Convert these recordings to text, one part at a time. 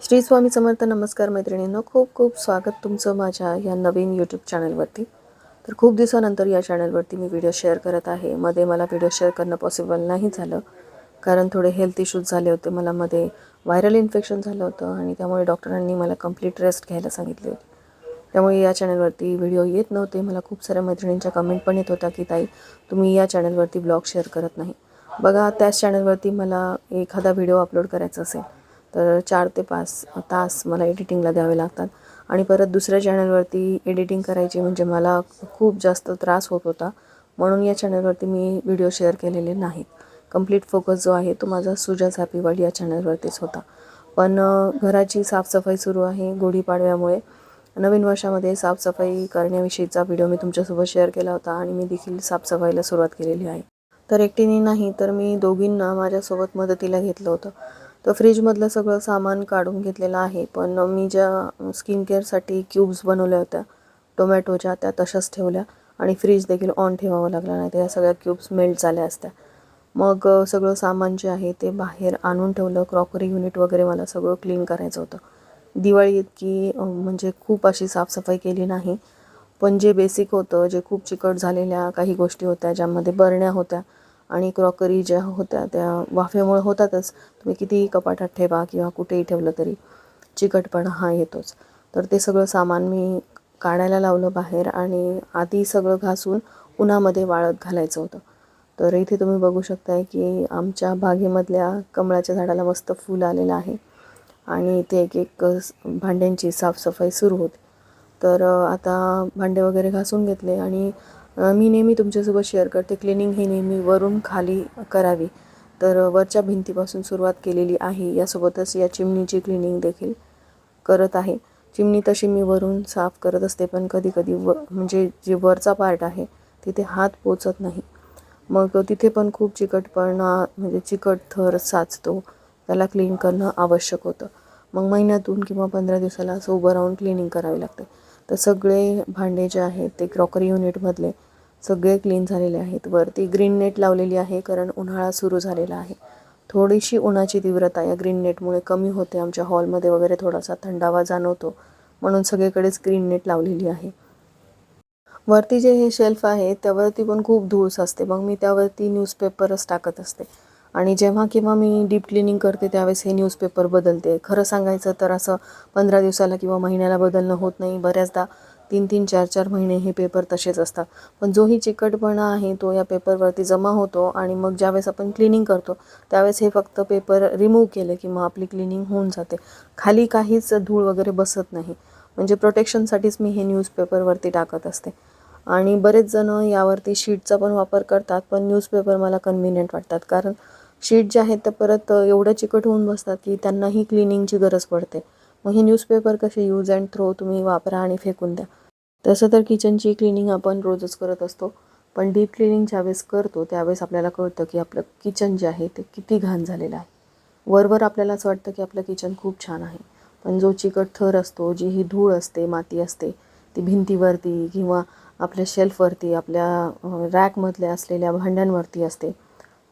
श्री स्वामी समर्थ. नमस्कार मैत्रिणींनो, खूप खूप स्वागत तुमचं माझ्या या नवीन यूट्यूब चॅनलवरती. तर खूप दिवसानंतर या चॅनलवरती मी व्हिडिओ शेअर करत आहे. मध्ये मला व्हिडिओ शेअर करणं पॉसिबल नाही झालं कारण थोडे हेल्थ इश्यूज झाले होते. मला मध्ये व्हायरल इन्फेक्शन झालं होतं आणि त्यामुळे डॉक्टरांनी मला कंप्लीट रेस्ट घ्यायला सांगितले होते. त्यामुळे या चॅनलवरती व्हिडिओ येत नव्हते. मला खूप साऱ्या मैत्रिणींच्या कमेंट पण येत होत्या की ताई तुम्ही या चॅनलवरती ब्लॉग शेअर करत नाही. बघा, त्याच चॅनलवरती मला एखादा व्हिडिओ अपलोड करायचा असेल तर 4 ते 5 तास मला एडिटिंगला द्यावे लागतात आणि परत दुसऱ्या चॅनलवरती एडिटिंग करायची म्हणजे मला खूप जास्त त्रास होत होता. म्हणून या चॅनलवरती मी व्हिडिओ शेअर केलेले नाहीत. कंप्लीट फोकस जो आहे तो माझा सुजास हॅपी वर्ल्ड या चॅनलवरतीच होता. पण घराची साफसफाई सुरू आहे. गुढीपाडव्यामुळे नवीन वर्षामध्ये साफसफाई करण्याविषयीचा व्हिडिओ मी तुमच्यासोबत शेअर केला होता आणि मी देखील साफसफाईला सुरुवात केलेली आहे. तर एकटीने नाही तर मी दोघींना माझ्यासोबत मदतीला घेतलं होतं. तर फ्रीजमधलं सगळं सामान काढून घेतलेलं आहे. पण मी ज्या स्किन केअरसाठी क्यूब्स बनवल्या होत्या टोमॅटोच्या, त्या तशाच ठेवल्या आणि फ्रीज देखील ऑन ठेवावं लागला, नाही तर या सगळ्या क्यूब्स मेल्ट झाल्या असत्या. मग सगळं सामान जे आहे ते बाहेर आणून ठेवलं. क्रॉकरी युनिट वगैरे मला सगळं क्लीन करायचं होतं. दिवाळी इतकी म्हणजे खूप अशी साफसफाई केली नाही, पण जे बेसिक होतं, जे खूप चिकट झालेल्या काही गोष्टी होत्या, ज्यामध्ये बरण्या होत्या आणि क्रॉकरी ज्या होत्या त्या वाफेमुळे होतातच. तुम्ही कितीही कपाटात ठेवा किंवा कुठेही ठेवलं तरी चिकटपणा हा येतोच. तर ते सगळं सामान मी काढायला लावलं बाहेर आणि आधी सगळं घासून उन्हामध्ये वाळत घालायचं होतं. तर इथे तुम्ही बघू शकताय की आमच्या बागेमधल्या कमळाच्या झाडाला मस्त फूल आलेलं आहे आणि इथे एक एक भांड्यांची साफसफाई सुरू होती. तर आता भांडे वगैरे घासून घेतले आणि मी नेहमी तुमच्यासोबत शेअर करते, क्लिनिंग ही नेहमी वरून खाली करावी. तर वरच्या भिंतीपासून सुरुवात केलेली आहे. यासोबतच या चिमणीची क्लिनिंग देखील करत आहे. चिमणी तशी मी वरून साफ करत असते, पण कधी कधी म्हणजे जे वरचा पार्ट आहे तिथे हात पोचत नाही. मग तिथे पण खूप चिकटपणा म्हणजे चिकट थर साचतो, त्याला क्लीन करणं आवश्यक होतं. मग महिन्यातून किंवा 15 दिवसाला असं उभं राहून क्लिनिंग करावी लागते. तर सगळे भांडे जे आहेत ते क्रॉकरी युनिटमधले सगळे क्लीन झालेले आहेत. वरती ग्रीन नेट लावलेली आहे कारण उन्हाळा सुरू झालेला आहे. थोडीशी उन्हाची तीव्रता या ग्रीन नेटमुळे कमी होते. आमच्या हॉलमध्ये वगैरे थोडासा थंडावा जाणवतो, म्हणून सगळीकडेच ग्रीन नेट लावलेली आहे. वरती जे हे शेल्फ आहे त्यावरती पण खूप धूळ असते. मग मी त्यावरती न्यूजपेपरच टाकत असते आणि जेव्हा केव्हा मी डीप क्लिनिंग करते त्यावेळेस हे न्यूजपेपर बदलते. खरं सांगायचं तर असं 15 दिवसाला किंवा महिन्याला बदलणं होत नाही. बऱ्याचदा 3-3, 4-4 महिने हे पेपर तसेच असतात. पण जोही चिकटपणा आहे तो या पेपरवरती जमा होतो आणि मग ज्यावेळेस आपण क्लिनिंग करतो त्यावेळेस हे फक्त पेपर रिमूव्ह केले की मग आपली क्लिनिंग होऊन जाते. खाली काहीच धूळ वगैरे बसत नाही. म्हणजे प्रोटेक्शनसाठीच मी हे न्यूजपेपरवरती टाकत असते. आणि बरेच जण यावरती शीटचा पण वापर करतात, पण न्यूजपेपर मला कन्व्हिनियंट वाटतात कारण शीट जे आहेत ते परत एवढं चिकट होऊन बसतात की त्यांनाही क्लिनिंगची गरज पडते. मग हे न्यूजपेपर कसे यूज अँड थ्रो तुम्ही वापरा आणि फेकून द्या. तसं तर किचनची क्लिनिंग आपण रोजच करत असतो, पण डीप क्लिनिंग ज्यावेळेस करतो त्यावेळेस आपल्याला कळतं की आपलं किचन जे आहे ते किती घाण झालेलं आहे. वरवर आपल्याला असं वाटतं की आपलं किचन खूप छान आहे, पण जो चिकट थर असतो, जी ही धूळ असते, माती असते, ती भिंतीवरती किंवा आपल्या शेल्फवरती, आपल्या रॅकमधल्या असलेल्या भांड्यांवरती असते,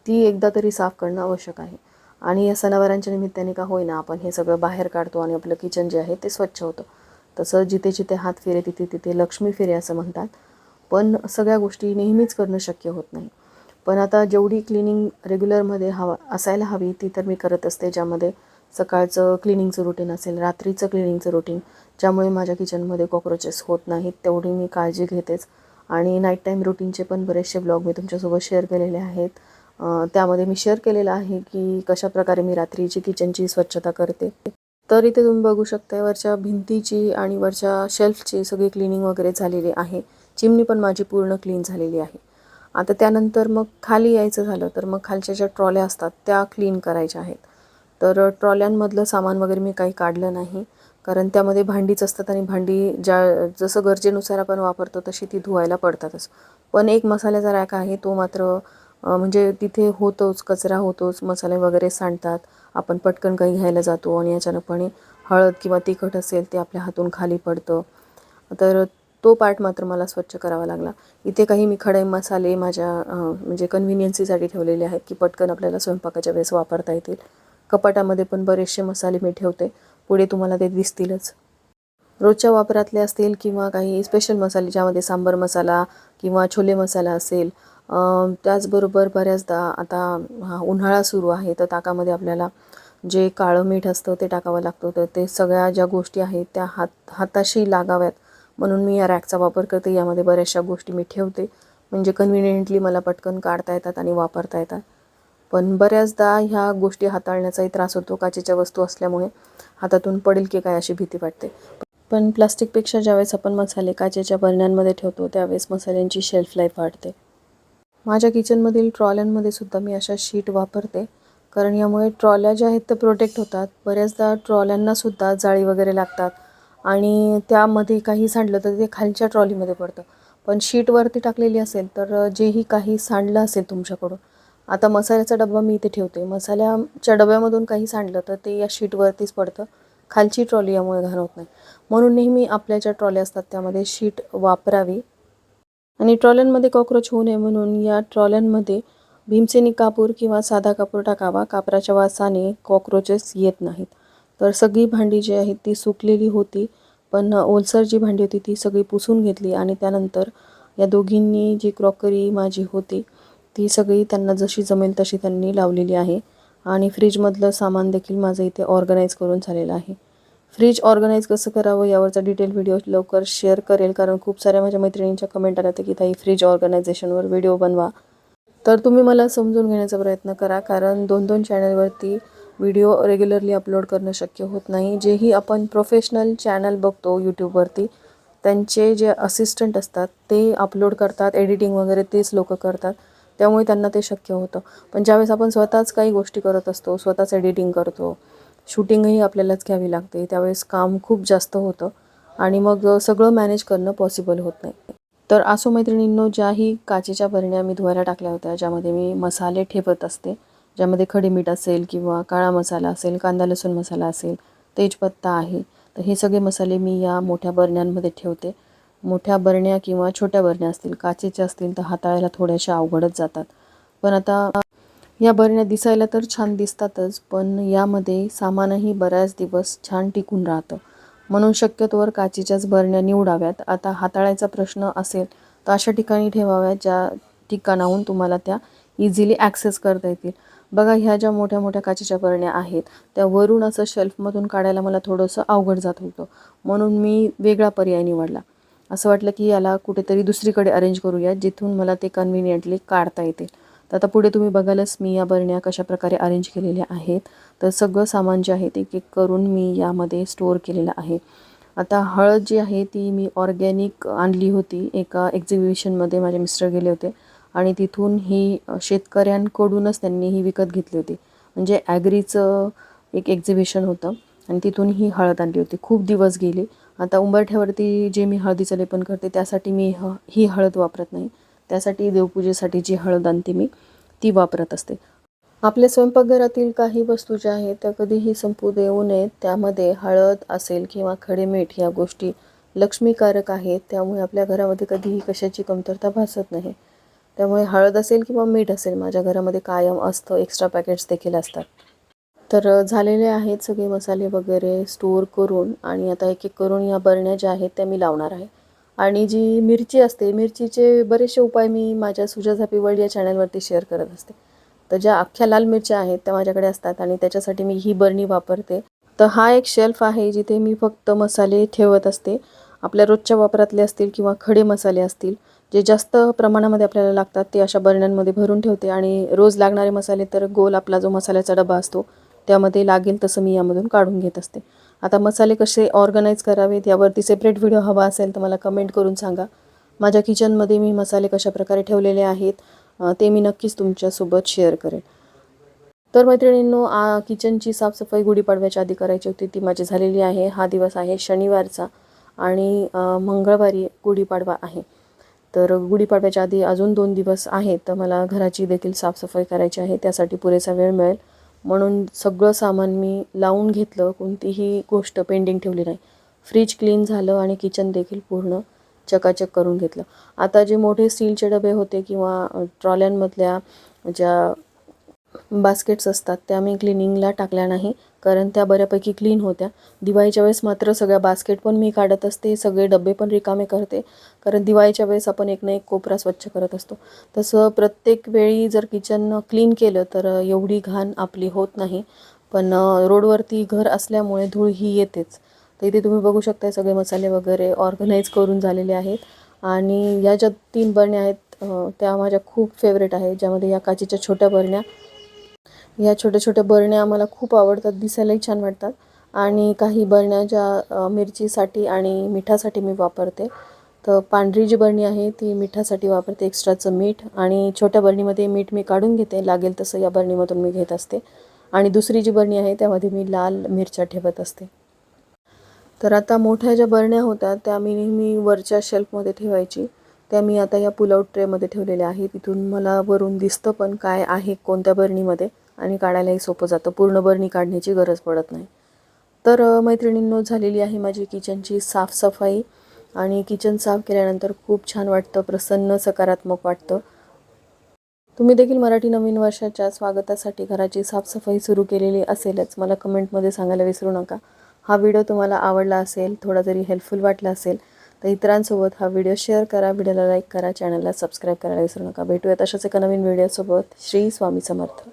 ती एकदा तरी साफ करणं आवश्यक आहे. आणि या सणावारांच्या निमित्ताने का होईना आपण हे सगळं बाहेर काढतो आणि आपलं किचन जे आहे ते स्वच्छ होतं. तसं जिथे जिथे हात फिरे तिथे तिथे लक्ष्मी फिरे असं म्हणतात. पण सगळ्या गोष्टी नेहमीच करणं शक्य होत नाही. पण आता जेवढी क्लिनिंग रेग्युलरमध्ये असायला हवी ती तर मी करत असते, ज्यामध्ये सकाळचं क्लिनिंगचं रुटीन असेल, रात्रीचं क्लिनिंगचं रुटीन, ज्यामुळे माझ्या किचनमध्ये कॉक्रोचेस होत नाहीत तेवढी मी काळजी घेतेच. आणि नाईट टाईम रुटीनचे पण बरेचसे ब्लॉग मी तुमच्यासोबत शेअर केलेले आहेत. त्यामध्ये मी शेअर केलेलं आहे की कशाप्रकारे मी रात्रीची किचनची स्वच्छता करते. तर इथे तुम्ही बघू शकता वरच्या भिंतीची आणि वरच्या शेल्फची सगळी क्लिनिंग वगैरे झालेली आहे. चिमणी पण माझी पूर्ण क्लीन झालेली आहे. आता त्यानंतर मग खाली यायचं झालं तर मग खालच्या ज्या ट्रॉल्या असतात त्या क्लीन करायच्या आहेत. तर ट्रॉल्यांमधलं सामान वगैरे मी काही काढलं नाही कारण त्यामध्ये भांडीच असतात आणि भांडी जसं गरजेनुसार आपण वापरतो तशी ती धुवायला पडतातच. पण एक मसाल्याचा रॅक आहे तो मात्र म्हणजे तिथे होतोच, कचरा होतोच, मसाले वगैरे सांडतात, आपण पटकन काही घ्यायला जातो आणि अचानकपणे हळद किंवा तिखट असेल ते आपल्या हातून खाली पडतं. तर तो पार्ट मात्र मला स्वच्छ करावा लागला. इथे काही मी खडे मसाले माझ्या म्हणजे कन्व्हिनियन्सीसाठी ठेवलेले आहेत की पटकन आपल्याला स्वयंपाकाच्या वेळेस वापरता येतील. कपाटामध्ये पण बरेचसे मसाले मी ठेवते. पुढे तुम्हाला ते दिसतीलच. रोजच्या वापरातले असतील किंवा काही स्पेशल मसाले ज्यामध्ये सांबर मसाला किंवा छोले मसाला असेल. त्याचबरोबर बऱ्याचदा आता उन्हाळा सुरू आहे तर ताकामध्ये आपल्याला जे काळं मीठ असतं ते टाकावं लागतं. तर ते सगळ्या ज्या गोष्टी आहेत त्या हाताशी लागाव्यात म्हणून मी या रॅकचा वापर करते. यामध्ये बऱ्याचशा गोष्टी मी ठेवते म्हणजे कन्व्हिनियंटली मला पटकन काढता येतात आणि वापरता येतात. पण बऱ्याचदा ह्या गोष्टी हाताळण्याचाही त्रास होतो. काचेच्या वस्तू असल्यामुळे हातातून पडेल की काय अशी भीती वाटते. पण प्लास्टिकपेक्षा ज्यावेळेस आपण मसाले काचेच्या बरण्यांमध्ये ठेवतो त्यावेळेस मसाल्यांची शेल्फ लाईफ वाढते. माझ्या किचनमधील ट्रॉल्यांमध्ये सुद्धा मी अशा शीट वापरते, कारण यामुळे ट्रॉल्या ज्या आहेत त्या प्रोटेक्ट होतात. बऱ्याचदा ट्रॉल्यांनासुद्धा जाळी वगैरे लागतात आणि त्यामध्ये काही सांडलं तर ते खालच्या ट्रॉलीमध्ये पडतं. पण शीटवरती टाकलेली असेल तर जेही काही सांडलं असेल तुमच्याकडून, आता मसाल्याचा डबा मी इथे ठेवते, मसाल्याच्या डब्यामधून काही सांडलं तर ते या शीटवरतीच पडतं. खालची ट्रॉली यामुळे घाण होत नाही. म्हणून नेहमी आपल्या ज्या ट्रॉल्या असतात त्यामध्ये शीट वापरावी. आणि ट्रॉल्यांमध्ये कॉक्रोच होऊ नये म्हणून या ट्रॉल्यांमध्ये भीमसेनी कापूर किंवा साधा कापूर टाकावा. कापराच्या वासाने कॉक्रोचेस येत नाहीत. तर सगळी भांडी जी आहेत ती सुकलेली होती, पण ओलसर जी भांडी होती ती सगळी पुसून घेतली आणि त्यानंतर या दोघींनी जी क्रॉकरी माझी होती ती सगळी त्यांना जशी जमेल तशी त्यांनी लावलेली आहे. आणि फ्रीजमधलं सामान देखील माझं इथे ऑर्गनाईज करून झालेलं आहे. फ्रीज ऑर्गनाईज कसं करावं यावरचा डिटेल व्हिडिओ लवकर शेअर करेल, कारण खूप साऱ्या माझ्या मैत्रिणींच्या कमेंट आल्या होत्या की ताई फ्रीज ऑर्गनायझेशनवर व्हिडिओ बनवा. तर तुम्ही मला समजून घेण्याचा प्रयत्न करा, कारण 2-2 चॅनलवरती व्हिडिओ रेग्युलरली अपलोड करणं शक्य होत नाही. जेही आपण प्रोफेशनल चॅनल बघतो यूट्यूबवरती त्यांचे जे असिस्टंट असतात ते अपलोड करतात, एडिटिंग वगैरे तेच लोक करतात, त्यामुळे त्यांना ते शक्य होतं. पण ज्यावेळेस आपण स्वतःच काही गोष्टी करत असतो, स्वतःच एडिटिंग करतो, शूटिंगही आपल्यालाच घ्यावी लागते, त्यावेळेस काम खूप जास्त होतं आणि मग सगळं मॅनेज करणं पॉसिबल होत नाही. तर असो मैत्रिणींनो, ज्याही काचेच्या बरण्या मी धुवायला टाकल्या होत्या ज्यामध्ये मी मसाले ठेवत असते, ज्यामध्ये खडे मीठ असेल किंवा काळा मसाला असेल, कांदा लसूण मसाला असेल, तेजपत्ता आहे, तर हे सगळे मसाले मी या मोठ्या बरण्यांमध्ये ठेवते. मोठ्या बरण्या किंवा छोट्या बरण्या असतील, काचेच्या असतील तर हाताळायला थोड्याशा अवघडच जातात. पण आता या बरण्या दिसायला तर छान दिसतातच, पण यामध्ये सामानही बऱ्याच दिवस छान टिकून राहतं. म्हणून शक्यतोवर काचेच्याच बरण्या निवडाव्यात. आता हाताळायचा प्रश्न असेल तर अशा ठिकाणी ठेवाव्यात ज्या ठिकाणाहून तुम्हाला त्या इझिली ॲक्सेस करता येतील. बघा, ह्या ज्या मोठ्या मोठ्या काचेच्या बरण्या आहेत त्या वरून असं शेल्फमधून काढायला मला थोडंसं अवघड जात होतं, म्हणून मी वेगळा पर्याय निवडला. असं वाटलं की याला कुठेतरी दुसरीकडे अरेंज करूया जिथून मला ते कन्व्हिनियंटली काढता येतील. तर आता पुढे तुम्ही बघालच मी या बरण्या कशा प्रकारे अरेंज केलेल्या आहेत. तर सगळं सामान जे आहे ते एक एक करून मी यामध्ये स्टोअर केलेलं आहे. आता हळद जी आहे ती मी ऑर्गॅनिक आणली होती. एका एक्झिबिशनमध्ये माझे मिस्टर गेले होते आणि तिथून ही शेतकऱ्यांकडूनच त्यांनी ही विकत घेतली होती. म्हणजे ॲग्रीचं एक एक्झिबिशन होतं आणि तिथून ही हळद आणली होती. खूप दिवस गेले. आता उंबरठ्यावरती जे मी हळदीचं लेपन करते त्यासाठी मी ही हळद वापरत नाही. त्यासाठी देवपूजेसाठी जी हळद आणते मी ती वापरत असते. आपल्या स्वयंपाकघरातील काही वस्तू ज्या आहेत त्या कधीही संपू देऊ नयेत. त्यामध्ये हळद असेल किंवा खडे मीठ ह्या गोष्टी लक्ष्मीकारक आहेत, त्यामुळे आपल्या घरामध्ये कधीही कशाची कमतरता भासत नाही. त्यामुळे हळद असेल किंवा मीठ असेल माझ्या घरामध्ये कायम असतं. एक्स्ट्रा पॅकेट्स देखील असतात. तर झालेले आहेत सगळे मसाले वगैरे स्टोअर करून आणि आता एक एक करून या बरण्या ज्या आहेत त्या मी लावणार आहे. आणि जी मिरची असते, मिरचीचे बरेचसे उपाय मी माझ्या सुजाता पिवळ या चॅनलवरती शेअर करत असते. तर ज्या अख्ख्या लाल मिरच्या आहेत त्या माझ्याकडे असतात आणि त्याच्यासाठी मी ही बरणी वापरते. तर हा एक शेल्फ आहे जिथे मी फक्त मसाले ठेवत असते. आपल्या रोजच्या वापरातले असतील किंवा खडे मसाले असतील जे जास्त प्रमाणामध्ये आपल्याला लागतात ते अशा बरण्यांमध्ये भरून ठेवते आणि रोज लागणारे मसाले तर गोल आपला जो मसाल्याचा डबा असतो त्यामध्ये लागेल तसं मी यामधून काढून घेत असते. आता मसाले कसे ऑर्गनाईज करावेत यावरती सेपरेट व्हिडिओ हवा असेल तर मला कमेंट करून सांगा. माझ्या किचनमध्ये मी मसाले कशाप्रकारे ठेवलेले आहेत ते मी नक्कीच तुमच्यासोबत शेअर करेन. तर मैत्रिणींनो, किचनची साफसफाई गुढीपाडव्याच्या आधी करायची होती ती माझी झालेली आहे. हा दिवस आहे शनिवारचा आणि मंगळवारी गुढीपाडवा आहे. तर गुढीपाडव्याच्या आधी अजून 2 दिवस आहेत, तर मला घराची देखील साफसफाई करायची आहे. त्यासाठी पुरेसा वेळ मिळेल म्हणून सगळं सामान मी लावून घेतलं, कोणतीही गोष्ट पेंडिंग ठेवली नाही. फ्रीज क्लीन झालं आणि किचन देखील पूर्ण चकाचक करून घेतलं. आता जे मोठे स्टीलचे डबे होते किंवा ट्रॉल्यांमधल्या ज्या बास्केट्स असतात त्या मी क्लिनिंगला टाकल्या नाही, कारण त्या बऱ्यापैकी क्लीन होत्या. दिवाळीच्या वेळेस मात्र सगळ्या बास्केट पण मी काढत असते, सगळे डबे पण रिकामे करते, कारण दिवाळीच्या वेळेस आपण एक ना एक कोपरा स्वच्छ करत असतो. तसं प्रत्येक वेळी जर किचन क्लीन केलं तर एवढी घाण आपली होत नाही, पण रोडवरती घर असल्यामुळे धूळ ही येतेच. तर इथे तुम्ही बघू शकता सगळे मसाले वगैरे ऑर्गनाईज करून झालेले आहेत. आणि या ज्या 3 बरण्या आहेत त्या माझ्या खूप फेवरेट आहेत, ज्यामध्ये या काचेच्या छोट्या बरण्या, या छोट्या छोट्या बरण्या मला खूप आवडतात, दिसायलाही छान वाटतात. आणि काही बरण्या ज्या मिरचीसाठी आणि मिठासाठी मी वापरते. तर पांढरी जी बरणी आहे ती मिठासाठी वापरते, एक्स्ट्राचं मीठ. आणि छोट्या बरणीमध्ये मीठ मी काढून घेते, लागेल तसं या बरणीमधून मी घेत असते. आणि दुसरी जी बरणी आहे त्यामध्ये मी लाल मिरच्या ठेवत असते. तर आता मोठ्या ज्या बरण्या होत्या त्या मी नेहमी वरच्या शेल्फमध्ये ठेवायची, त्या मी आता या पुलआउट ट्रेमध्ये ठेवलेल्या आहेत. तिथून मला वरून दिसतं पण काय आहे कोणत्या बरणीमध्ये, आणि काढायलाही सोपं जातं, पूर्ण बरणी काढण्याची गरज पडत नाही. तर मैत्रिणींनो, झालेली आहे माझी किचनची साफसफाई. आणि किचन साफ केल्यानंतर खूप छान वाटतं, प्रसन्न सकारात्मक वाटतं. तुम्ही देखील मराठी नवीन वर्षाच्या स्वागतासाठी घराची साफसफाई सुरू केलेली असेलच, मला कमेंटमध्ये सांगायला विसरू नका. हा व्हिडिओ तुम्हाला आवडला असेल, थोडा जरी हेल्पफुल वाटला असेल तर इतरांसोबत हा व्हिडिओ शेअर करा, व्हिडिओला लाईक करा, चॅनलला सबस्क्राईब करायला विसरू नका. भेटूयात अशाच एका नवीन व्हिडिओसोबत. श्री स्वामी समर्थ.